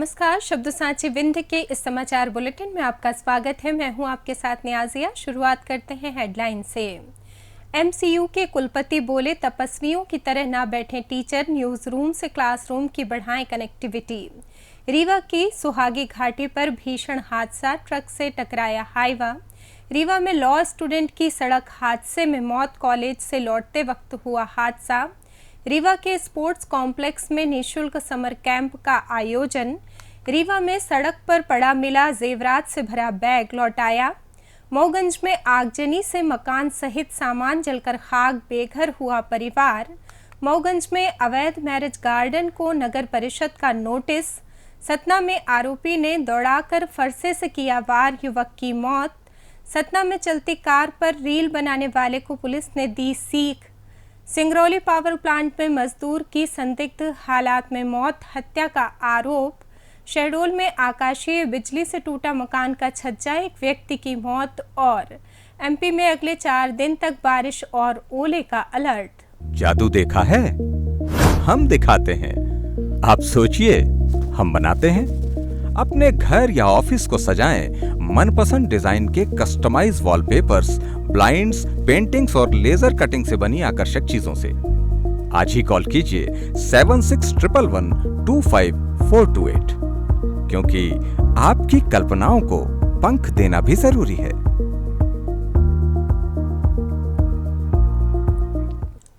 नमस्कार, शब्द साची विंध्य के इस समाचार बुलेटिन में आपका स्वागत है। मैं हूं आपके साथ नियाजिया। शुरुआत करते हैं हेडलाइन से। एमसीयू के कुलपति बोले, तपस्वियों की तरह ना बैठें टीचर, न्यूज रूम से क्लासरूम की बढ़ाएं कनेक्टिविटी। रीवा की सुहागी घाटी पर भीषण हादसा, ट्रक से टकराया हाईवा। रीवा में लॉ स्टूडेंट की सड़क हादसे में मौत, कॉलेज से लौटते वक्त हुआ हादसा। रीवा के स्पोर्ट्स कॉम्प्लेक्स में निःशुल्क समर कैंप का आयोजन। रीवा में सड़क पर पड़ा मिला जेवरात से भरा बैग लौटाया। मऊगंज में आगजनी से मकान सहित सामान जलकर खाक, बेघर हुआ परिवार। मऊगंज में अवैध मैरिज गार्डन को नगर परिषद का नोटिस। सतना में आरोपी ने दौड़ाकर फरसे से किया वार, युवक की मौत। सतना में चलती कार पर रील बनाने वाले को पुलिस ने दी सीख। सिंगरौली पावर प्लांट में मजदूर की संदिग्ध हालात में मौत, हत्या का आरोप। शहडोल में आकाशीय बिजली से टूटा मकान का छज्जा, एक व्यक्ति की मौत। और एमपी में अगले 4 दिन तक बारिश और ओले का अलर्ट। जादू देखा है, हम दिखाते हैं। आप सोचिए, हम बनाते हैं। अपने घर या ऑफिस को सजाएं मनपसंद डिजाइन के कस्टमाइज वॉलपेपर्स, ब्लाइंड्स, पेंटिंग्स और लेजर कटिंग से बनी आकर्षक चीजों से। आज ही कॉल कीजिए 7611125428, क्योंकि आपकी कल्पनाओं को पंख देना भी जरूरी है।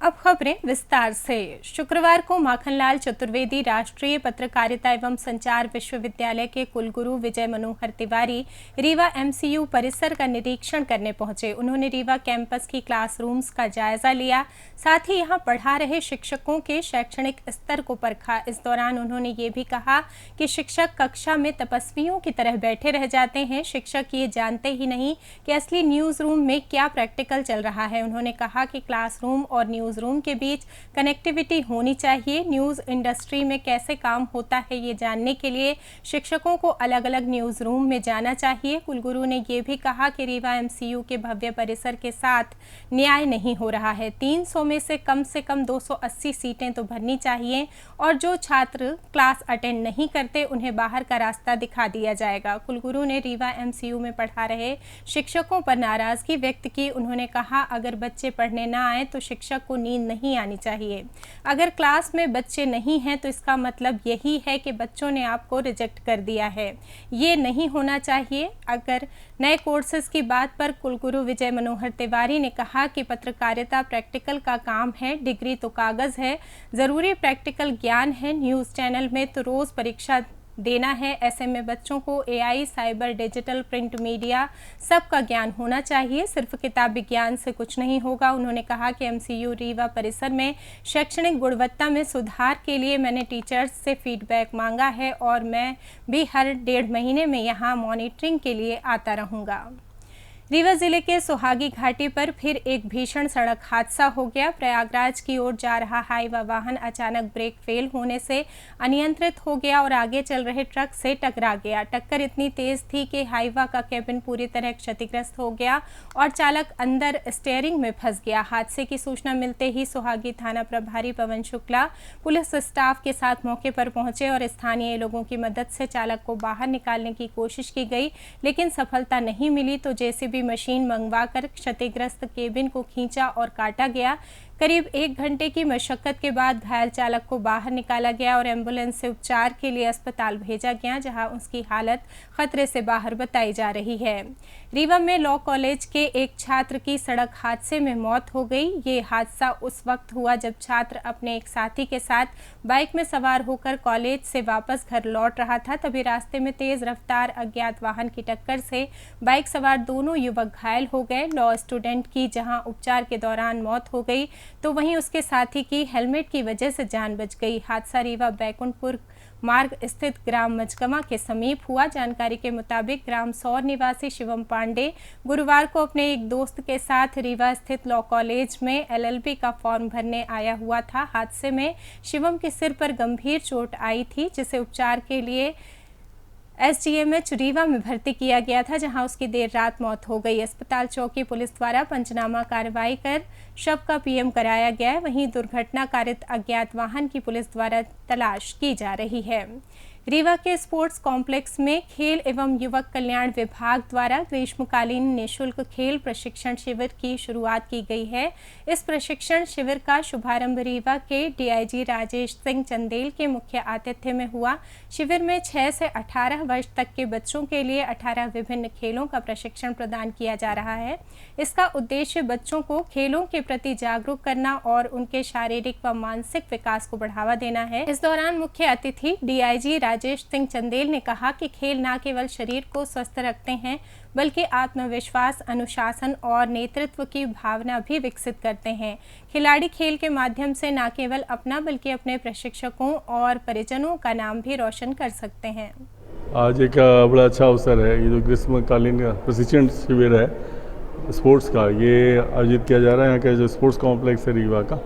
अब खबरें विस्तार से। शुक्रवार को माखनलाल चतुर्वेदी राष्ट्रीय पत्रकारिता एवं संचार विश्वविद्यालय के कुलगुरु विजय मनोहर तिवारी रीवा एमसीयू परिसर का निरीक्षण करने पहुंचे। उन्होंने रीवा कैंपस की क्लासरूम्स का जायजा लिया, साथ ही यहां पढ़ा रहे शिक्षकों के शैक्षणिक स्तर को परखा। इस दौरान उन्होंने ये भी कहा कि शिक्षक कक्षा में तपस्वियों की तरह बैठे रह जाते हैं। शिक्षक ये जानते ही नहीं कि असली न्यूज रूम में क्या प्रैक्टिकल चल रहा है। उन्होंने कहा कि क्लासरूम और न्यूज रूम के बीच कनेक्टिविटी होनी चाहिए। न्यूज इंडस्ट्री में कैसे काम होता है ये जानने के लिए शिक्षकों को अलग अलग न्यूज रूम में जाना चाहिए। कुलगुरु ने ये भी कहा कि रीवा एमसीयू के भव्य परिसर के साथ न्याय नहीं हो रहा है। 300 में से कम 280 सीटें तो भरनी चाहिए और जो छात्र क्लास अटेंड नहीं करते उन्हें बाहर का रास्ता दिखा दिया जाएगा। कुलगुरु ने रीवा एमसीयू में पढ़ा रहे शिक्षकों पर नाराजगी व्यक्त की। उन्होंने कहा, अगर बच्चे पढ़ने ना आए तो शिक्षक को नींद नहीं आनी चाहिए। अगर क्लास में बच्चे नहीं हैं तो इसका मतलब यही है कि बच्चों ने आपको रिजेक्ट कर दिया है। ये नहीं होना चाहिए। अगर नए कोर्सेज की बात पर कुलगुरु विजय मनोहर तिवारी ने कहा कि पत्रकारिता प्रैक्टिकल का काम है, डिग्री तो कागज है, जरूरी प्रैक्टिकल ज्ञान है। न्यूज चैनल में तो रोज परीक्षा देना है। ऐसे में बच्चों को AI, cyber, digital, print media सबका ज्ञान होना चाहिए। सिर्फ किताबी ज्ञान से कुछ नहीं होगा। उन्होंने कहा कि एमसीयू रीवा परिसर में शैक्षणिक गुणवत्ता में सुधार के लिए मैंने टीचर्स से फीडबैक मांगा है और मैं भी हर 1.5 महीने में यहाँ मॉनिटरिंग के लिए आता रहूँगा। रीवा जिले के सुहागी घाटी पर फिर एक भीषण सड़क हादसा हो गया। प्रयागराज की ओर जा रहा हाईवा वाहन अचानक ब्रेक फेल होने से अनियंत्रित हो गया और आगे चल रहे ट्रक से टकरा गया। टक्कर इतनी तेज थी कि हाईवा का केबिन पूरी तरह क्षतिग्रस्त हो गया और चालक अंदर स्टीयरिंग में फंस गया। हादसे की सूचना मिलते ही सुहागी थाना प्रभारी पवन शुक्ला पुलिस स्टाफ के साथ मौके पर पहुंचे और स्थानीय लोगों की मदद से चालक को बाहर निकालने की कोशिश की गई, लेकिन सफलता नहीं मिली तो जेसीबी मशीन मंगवाकर क्षतिग्रस्त केबिन को खींचा और काटा गया। करीब 1 घंटे की मशक्कत के बाद घायल चालक को बाहर निकाला गया और एम्बुलेंस से उपचार के लिए अस्पताल भेजा गया, जहां उसकी हालत खतरे से बाहर बताई जा रही है। रीवा में लॉ कॉलेज के एक छात्र की सड़क हादसे में मौत हो गई। ये हादसा उस वक्त हुआ जब छात्र अपने एक साथी के साथ बाइक में सवार होकर कॉलेज से वापस घर लौट रहा था। तभी रास्ते में तेज रफ्तार अज्ञात वाहन की टक्कर से बाइक सवार दोनों युवक घायल हो गए। लॉ स्टूडेंट की जहां उपचार के दौरान मौत हो गई तो वहीं उसके साथी की हेलमेट की वजह से जान बच गई। हादसा रीवा बैकुंठपुर मार्ग स्थित ग्राम मचगमा के समीप हुआ। जानकारी के मुताबिक ग्राम सौर निवासी शिवम पांडे गुरुवार को अपने एक दोस्त के साथ रीवा स्थित लॉ कॉलेज में एलएलबी का फॉर्म भरने आया हुआ था। हादसे में शिवम के सिर पर गंभीर चोट आई थी, जिसे उपचार के लिए एसडीएमएच रीवा में भर्ती किया गया था, जहां उसकी देर रात मौत हो गई। अस्पताल चौकी पुलिस द्वारा पंचनामा कार्रवाई कर शव का पीएम कराया गया है। वहीं दुर्घटना कारित अज्ञात वाहन की पुलिस द्वारा तलाश की जा रही है। रीवा के स्पोर्ट्स कॉम्प्लेक्स में खेल एवं युवक कल्याण विभाग द्वारा ग्रीष्मकालीन निःशुल्क खेल प्रशिक्षण शिविर की शुरुआत की गई है। इस प्रशिक्षण शिविर का शुभारंभ रीवा के डीआईजी राजेश सिंह चंदेल के मुख्य आतिथ्य में हुआ। शिविर में 6 से 18 वर्ष तक के बच्चों के लिए 18 विभिन्न खेलों का प्रशिक्षण प्रदान किया जा रहा है। इसका उद्देश्य बच्चों को खेलों के प्रति जागरूक करना और उनके शारीरिक व मानसिक विकास को बढ़ावा देना है। इस दौरान मुख्य अतिथि डीआईजी राजेश सिंह चंदेल ने कहा कि खेल न केवल शरीर को स्वस्थ रखते हैं बल्कि आत्मविश्वास, अनुशासन और नेतृत्व की भावना भी विकसित करते हैं। खिलाड़ी खेल के माध्यम से न केवल अपना बल्कि अपने प्रशिक्षकों और परिजनों का नाम भी रोशन कर सकते हैं। आज एक बड़ा अच्छा अवसर है, ये जो ग्रीष्मकालीन प्रशिक्षण शिविर है स्पोर्ट्स का, ये आयोजित किया जा रहा है यहाँ का जो स्पोर्ट्स कॉम्प्लेक्स है रीवा का।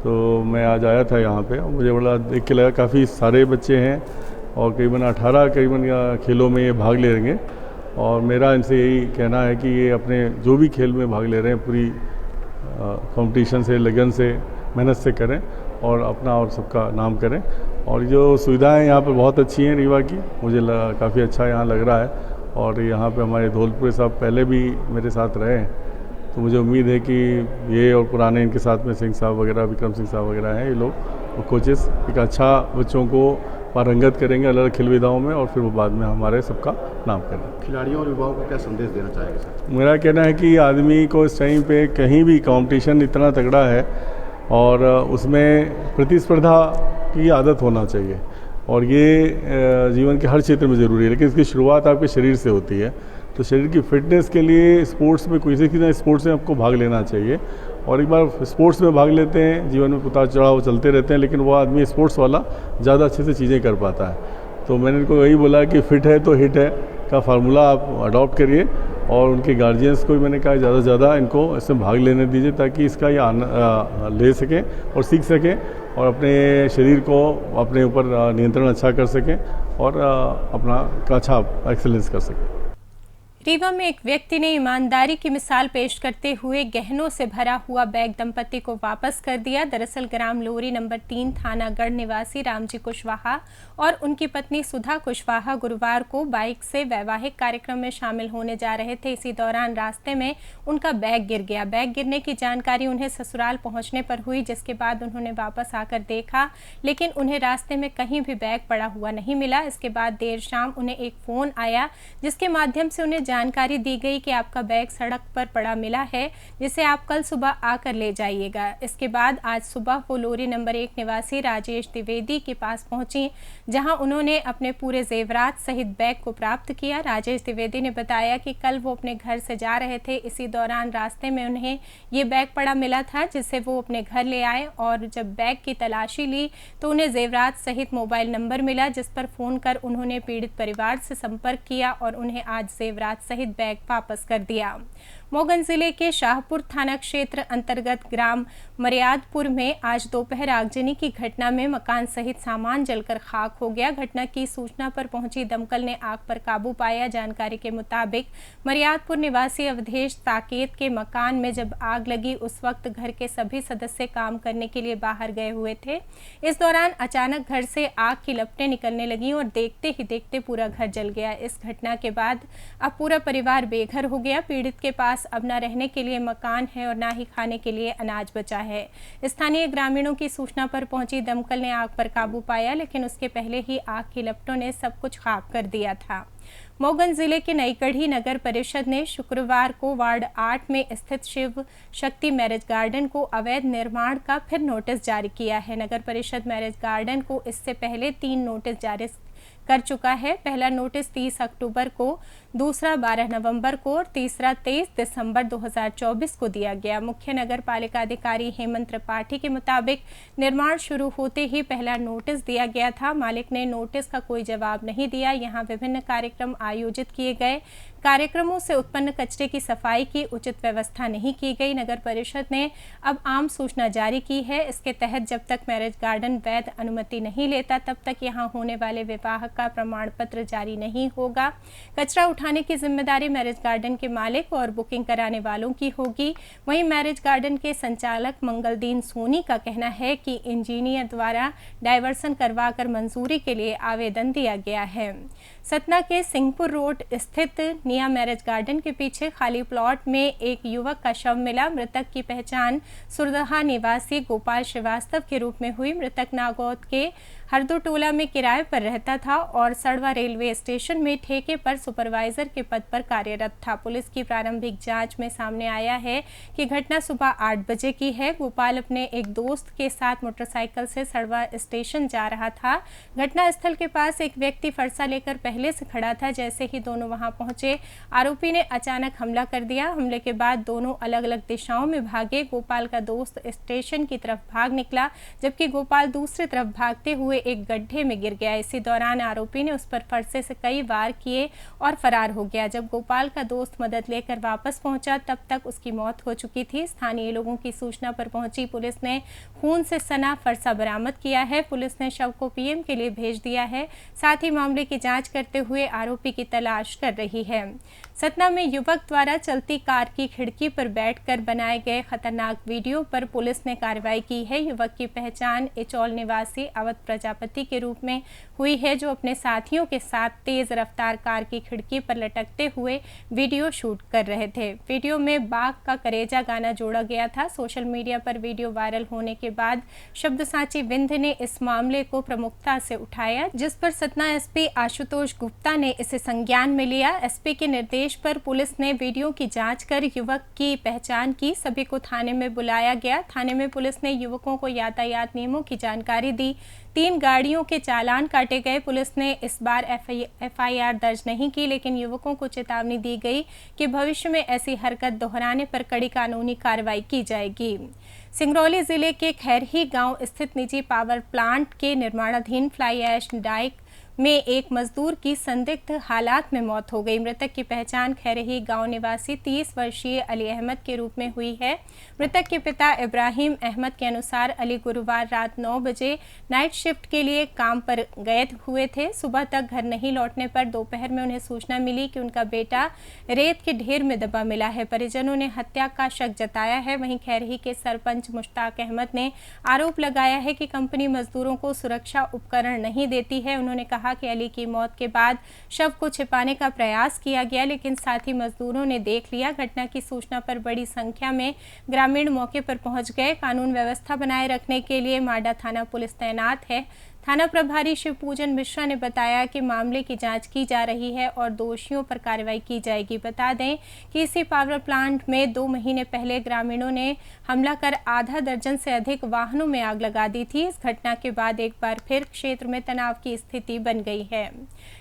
तो मैं आज आया था यहाँ पे, मुझे बड़ा देख के लगा काफ़ी सारे बच्चे हैं और करीबन 18 खेलों में ये भाग ले रहेंगे। और मेरा इनसे यही कहना है कि ये अपने जो भी खेल में भाग ले रहे हैं पूरी कंपटीशन से, लगन से, मेहनत से करें और अपना और सबका नाम करें। और जो सुविधाएं यहाँ पर बहुत अच्छी हैं रीवा की, मुझे काफ़ी अच्छा यहाँ लग रहा है। और यहाँ पे हमारे धौलपुर साहब पहले भी मेरे साथ रहे हैं, तो मुझे उम्मीद है कि ये और पुराने इनके साथ में सिंह साहब वगैरह, विक्रम सिंह साहब वगैरह हैं, ये लोग और कोचेस एक अच्छा बच्चों को पारंगत करेंगे अलग अलग खेल विधाओं में और फिर वो बाद में हमारे सबका नाम करेंगे। खिलाड़ियों और युवाओं को क्या संदेश देना चाहेंगे सर? मेरा कहना है कि आदमी को इस टाइम पे कहीं भी कंपटीशन इतना तगड़ा है और उसमें प्रतिस्पर्धा की आदत होना चाहिए और ये जीवन के हर क्षेत्र में ज़रूरी है, लेकिन इसकी शुरुआत आपके शरीर से होती है। तो शरीर की फिटनेस के लिए स्पोर्ट्स में कोई से स्पोर्ट्स में आपको भाग लेना चाहिए। और एक बार स्पोर्ट्स में भाग लेते हैं, जीवन में उतार चढ़ाव चलते रहते हैं, लेकिन वो आदमी स्पोर्ट्स वाला ज़्यादा अच्छे से चीज़ें कर पाता है। तो मैंने इनको यही बोला कि फिट है तो हिट है का फार्मूला आप अडॉप्ट करिए और उनके गार्जियंस को भी मैंने कहा ज़्यादा से ज़्यादा इनको इसमें भाग लेने दीजिए ताकि इसका ये ले सकें और सीख सकें और अपने शरीर को अपने ऊपर नियंत्रण अच्छा कर सकें और अपना अच्छा एक्सेलेंस कर सकें। रीवा में एक व्यक्ति ने ईमानदारी की मिसाल पेश करते हुए गहनों से भरा हुआ बैग दंपति को वापस कर दिया। दरअसल ग्राम लोरी नंबर 3 थानागढ़ निवासी रामजी कुशवाहा और उनकी पत्नी सुधा कुशवाहा गुरुवार को बाइक से वैवाहिक कार्यक्रम में शामिल होने जा रहे थे। इसी दौरान रास्ते में उनका बैग गिर गया। बैग गिरने की जानकारी उन्हें ससुराल पहुंचने पर हुई, जिसके बाद उन्होंने वापस आकर देखा, लेकिन उन्हें रास्ते में कहीं भी बैग पड़ा हुआ नहीं मिला। इसके बाद देर शाम उन्हें एक फ़ोन आया जिसके माध्यम से उन्हें जानकारी दी गई कि आपका बैग सड़क पर पड़ा मिला है, जिसे आप कल सुबह आकर ले जाइएगा। इसके बाद आज सुबह वो लोरी नंबर 1 निवासी राजेश द्विवेदी के पास पहुंची, जहां उन्होंने अपने पूरे जेवरात सहित बैग को प्राप्त किया। राजेश द्विवेदी ने बताया कि कल वो अपने घर से जा रहे थे, इसी दौरान रास्ते में उन्हें ये बैग पड़ा मिला था, जिसे वो अपने घर ले आए और जब बैग की तलाशी ली तो उन्हें जेवरात सहित मोबाइल नंबर मिला, जिस पर फ़ोन कर उन्होंने पीड़ित परिवार से संपर्क किया और उन्हें आज जेवरात सहित बैग वापस कर दिया। मोगन जिले के शाहपुर थाना क्षेत्र अंतर्गत ग्राम मर्यादपुर में आज दोपहर आगजनी की घटना में मकान सहित सामान जलकर खाक हो गया। घटना की सूचना पर पहुंची दमकल ने आग पर काबू पाया। जानकारी के मुताबिक मर्यादपुर निवासी अवधेश साकेत के मकान में जब आग लगी उस वक्त घर के सभी सदस्य काम करने के लिए बाहर गए हुए थे। इस दौरान अचानक घर से आग की लपटें निकलने लगी और देखते ही देखते पूरा घर जल गया। इस घटना के बाद अब पूरा परिवार बेघर हो गया। पीड़ित के पास अब न रहने के लिए मकान है और न ही खाने के लिए अनाज बचा है। स्थानीय ग्रामीणों की सूचना पर पहुंची दमकल ने आग पर काबू पाया, लेकिन उसके पहले ही आग की लपटों ने सब कुछ खाक कर दिया था। मोगन जिले के नईगढ़ी नगर परिषद ने शुक्रवार को वार्ड 8 में स्थित शिव शक्ति मैरिज गार्डन को अवैध निर्माण का फिर नोटिस जारी किया है। नगर परिषद मैरिज गार्डन को इससे पहले 3 नोटिस जारी कर चुका है। पहला नोटिस 30 अक्टूबर को, दूसरा 12 नवंबर को और तीसरा 23 दिसंबर 2024 को दिया गया। मुख्य नगर पालिका अधिकारी हेमंत त्रिपाठी के मुताबिक निर्माण शुरू होते ही पहला नोटिस दिया गया था। मालिक ने नोटिस का कोई जवाब नहीं दिया। यहां विभिन्न कार्यक्रम आयोजित किए गए। कार्यक्रमों से उत्पन्न कचरे की सफाई की उचित व्यवस्था नहीं की गई। नगर परिषद ने अब आम सूचना जारी की है। इसके तहत जब तक मैरिज गार्डन वैध अनुमति नहीं लेता तब तक यहां होने वाले विवाह का प्रमाण पत्र जारी नहीं होगा। कचरा उठाने की जिम्मेदारी मैरिज गार्डन के मालिक और बुकिंग कराने वालों की होगी। वहीं मैरिज गार्डन के संचालक मंगलदीन सोनी का कहना है कि इंजीनियर द्वारा डायवर्सन करवाकर मंजूरी के लिए आवेदन दिया गया है। सतना के सिंहपुर रोड स्थित निया मैरिज गार्डन के पीछे खाली प्लॉट में एक युवक का शव मिला। मृतक की पहचान सुरदहा निवासी गोपाल श्रीवास्तव के रूप में हुई। मृतक नागौद के हरदोटोला में किराए पर रहता था और सड़वा रेलवे स्टेशन में ठेके पर सुपरवाइजर के पद पर कार्यरत था। पुलिस की प्रारंभिक जांच में सामने आया है कि घटना सुबह 8 बजे की है। गोपाल अपने एक दोस्त के साथ मोटरसाइकिल से सड़वा स्टेशन जा रहा था। घटनास्थल के पास एक व्यक्ति फरसा लेकर पहले से खड़ा था। जैसे ही दोनों वहां पहुंचे, आरोपी ने अचानक हमला कर दिया। हमले के बाद दोनों अलग अलग दिशाओं में भागे। गोपाल का दोस्त स्टेशन की तरफ भाग निकला, जबकि गोपाल दूसरी तरफ भागते हुए एक गड्ढे में गिर गया। इसी दौरान आरोपी ने उस पर फरसे से कई वार किए और फरार हो गया। जब गोपाल का दोस्त मदद लेकर वापस पहुंचा, तब तक उसकी मौत हो चुकी थी। स्थानीय लोगों की सूचना पर पहुंची पुलिस ने खून से सना फरसा बरामद किया है। पुलिस ने शव को पीएम के लिए भेज दिया है। साथ ही मामले की जांच करते हुए आरोपी की तलाश कर रही है। सतना में युवक द्वारा चलती कार की खिड़की पर बैठकर बनाए गए खतरनाक वीडियो पर पुलिस ने कार्रवाई की है। युवक की पहचान इचौल निवासी अवध प्रजापति के रूप में हुई है, जो अपने साथियों के साथ तेज रफ्तार कार की खिड़की पर लटकते हुए वीडियो शूट कर रहे थे। वीडियो में बाघ का करेजा गाना जोड़ा गया था। सोशल मीडिया पर वीडियो वायरल होने के बाद शब्दसाची विंध्य ने इस मामले को प्रमुखता से उठाया, जिस पर सतना एसपी आशुतोष गुप्ता ने इसे संज्ञान में लिया। एसपी के निर्देश पर पुलिस ने वीडियो की जांच कर युवक की पहचान की। सभी को थाने में बुलाया गया। थाने में पुलिस ने युवकों को यातायात नियमों की जानकारी दी। 3 गाड़ियों के चालान काटे गए। पुलिस ने इस बार एफआईआर दर्ज नहीं की, लेकिन युवकों को चेतावनी दी गई कि भविष्य में ऐसी हरकत दोहराने पर कड़ी कानूनी कार्रवाई की जाएगी। सिंगरौली जिले के खैरही गांव स्थित निजी पावर प्लांट के निर्माणाधीन फ्लाई ऐश डाइक में एक मजदूर की संदिग्ध हालात में मौत हो गई। मृतक की पहचान खैरही गांव निवासी 30 वर्षीय अली अहमद के रूप में हुई है। मृतक के पिता इब्राहिम अहमद के अनुसार अली गुरुवार रात 9 बजे नाइट शिफ्ट के लिए काम पर गए हुए थे। सुबह तक घर नहीं लौटने पर दोपहर में उन्हें सूचना मिली कि उनका बेटा रेत के ढेर में दबा मिला है। परिजनों ने हत्या का शक जताया है। वहीं खैरही के सरपंच मुश्ताक अहमद ने आरोप लगाया है कि कंपनी मजदूरों को सुरक्षा उपकरण नहीं देती है। उन्होंने कहा कि अली की मौत के बाद शव को छिपाने का प्रयास किया गया, लेकिन साथी मजदूरों ने देख लिया। घटना की सूचना पर बड़ी संख्या में ग्रामीण मौके पर पहुंच गए। कानून व्यवस्था बनाए रखने के लिए माडा थाना पुलिस तैनात है। थाना प्रभारी शिवपूजन मिश्रा ने बताया कि मामले की जांच की जा रही है और दोषियों पर कार्रवाई की जाएगी। बता दें कि इसी पावर प्लांट में 2 महीने पहले ग्रामीणों ने हमला कर आधा दर्जन से अधिक वाहनों में आग लगा दी थी। इस घटना के बाद एक बार फिर क्षेत्र में तनाव की स्थिति बन गई है।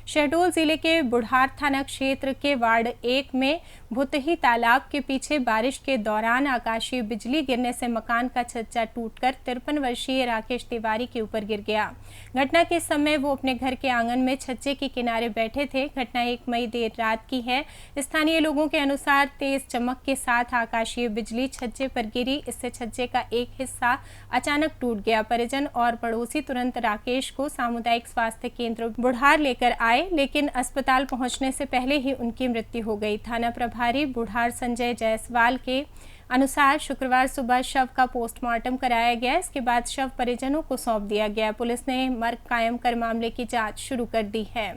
शहडोल जिले के बुढ़ार थाना क्षेत्र के वार्ड 1 में भुतही तालाब के पीछे बारिश के दौरान आकाशीय बिजली गिरने से मकान का छज्जा टूटकर 53 वर्षीय राकेश तिवारी के ऊपर गिर गया। घटना के समय वो अपने घर के आंगन में छज्जे के किनारे बैठे थे। घटना 1 मई देर रात की है। स्थानीय लोगों के अनुसार तेज चमक के साथ आकाशीय बिजली छज्जे पर गिरी। इससे छज्जे का एक हिस्सा अचानक टूट गया। परिजन और पड़ोसी तुरंत राकेश को सामुदायिक स्वास्थ्य केंद्र बुढ़ार लेकर आए, लेकिन अस्पताल पहुंचने से पहले ही उनकी मृत्यु हो गई। थाना प्रभारी बुढ़ार संजय जायसवाल के अनुसार शुक्रवार सुबह शव का पोस्टमार्टम कराया गया। इसके बाद शव परिजनों को सौंप दिया गया। पुलिस ने मर्ग कायम कर मामले की जांच शुरू कर दी है।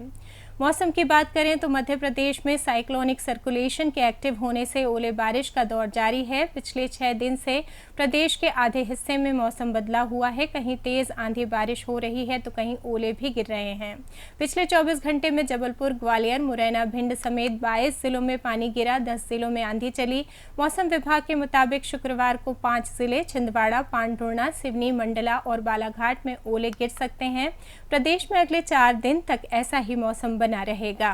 मौसम की बात करें तो मध्य प्रदेश में साइक्लोनिक सर्कुलेशन के एक्टिव होने से ओले बारिश का दौर जारी है। पिछले 6 दिन से प्रदेश के आधे हिस्से में मौसम बदला हुआ है। कहीं तेज आंधी बारिश हो रही है तो कहीं ओले भी गिर रहे हैं। पिछले 24 घंटे में जबलपुर, ग्वालियर, मुरैना, भिंड समेत 22 जिलों में पानी गिरा। 10 जिलों में आंधी चली। मौसम विभाग के मुताबिक शुक्रवार को 5 जिले छिंदवाड़ा, पांढुर्णा, सिवनी, मंडला और बालाघाट में ओले गिर सकते हैं। प्रदेश में अगले 4 दिन तक ऐसा ही मौसम बना रहेगा।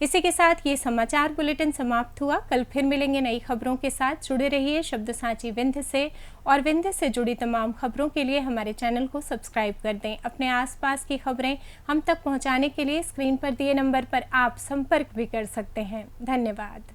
इसी के साथ ये समाचार बुलेटिन समाप्त हुआ। कल फिर मिलेंगे नई खबरों के साथ। जुड़े रहिए शब्दसाची विंध्य से, और विंध्य से जुड़ी तमाम खबरों के लिए हमारे चैनल को सब्सक्राइब कर दें। अपने आसपास की खबरें हम तक पहुंचाने के लिए स्क्रीन पर दिए नंबर पर आप संपर्क भी कर सकते हैं। धन्यवाद।